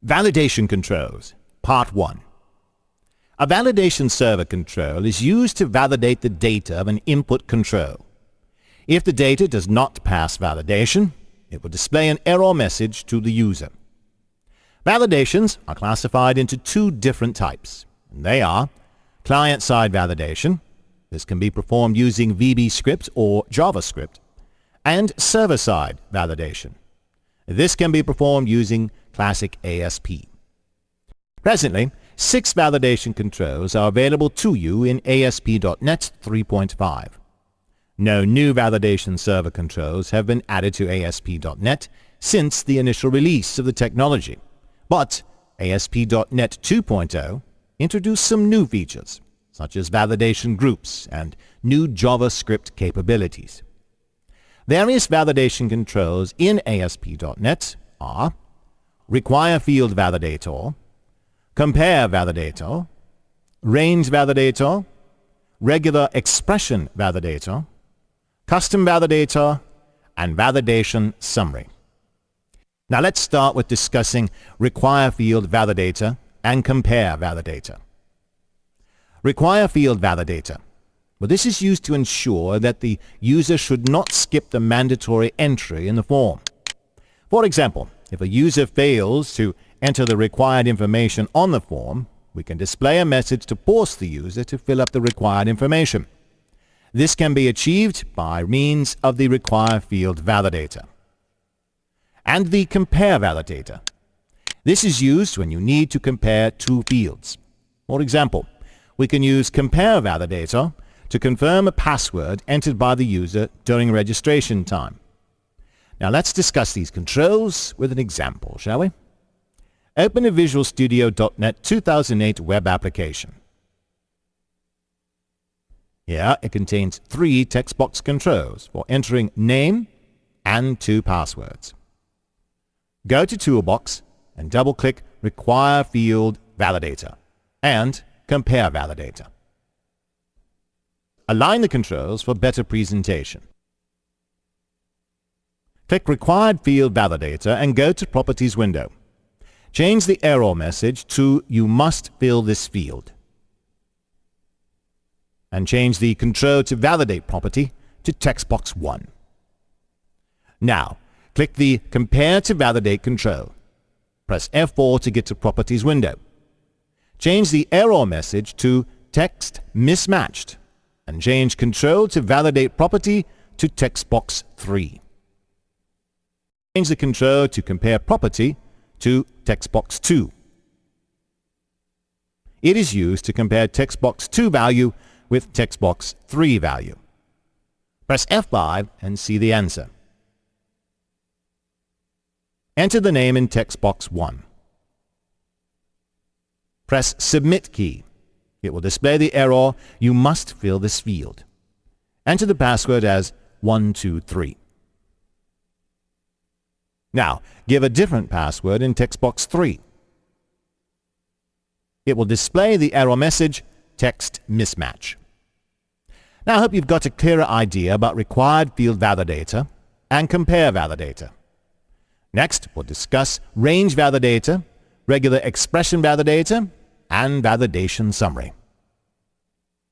Validation controls, Part 1. A validation server control is used to validate the data of an input control. If the data does not pass validation, it will display an error message to the user. Validations are classified into two different types, and they are client-side validation. This can be performed using VB or JavaScript, and server-side validation. This can be performed using classic ASP. Presently, 6 validation controls are available to you in ASP.NET 3.5. No new validation server controls have been added to ASP.NET since the initial release of the technology, but ASP.NET 2.0 introduced some new features, such as validation groups and new JavaScript capabilities. Various validation controls in ASP.NET are Require Field Validator, Compare Validator, Range Validator, Regular Expression Validator, Custom Validator, and Validation Summary. Now let's start with discussing Require Field Validator and Compare Validator. Require Field Validator. Well, this is used to ensure that the user should not skip the mandatory entry in the form. For example, if a user fails to enter the required information on the form, we can display a message to force the user to fill up the required information. This can be achieved by means of the Require Field Validator. And the Compare Validator. This is used when you need to compare two fields. For example, we can use Compare Validator to confirm a password entered by the user during registration time. Now let's discuss these controls with an example, shall we? Open a Visual Studio.NET 2008 web application. Here it contains 3 text box controls for entering name and 2 passwords. Go to Toolbox and double-click Require Field Validator and Compare Validator. Align the controls for better presentation. Click Required Field Validator and go to Properties window. Change the error message to You must fill this field. And change the Control to Validate property to Textbox 1. Now, click the Compare to Validate control. Press F4 to get to Properties window. Change the error message to Text Mismatched and change Control to Validate property to Textbox 3. Change the Control to Compare property to Textbox 2. It is used to compare Textbox 2 value with Textbox 3 value. Press F5 and see the answer. Enter the name in Textbox 1. Press Submit key. It will display the error, You must fill this field. Enter the password as 123. Now, give a different password in Textbox 3. It will display the error message, Text Mismatch. Now I hope you've got a clearer idea about Required Field Validator and Compare Validator. Next, we'll discuss Range Validator, Regular Expression Validator, and Validation Summary.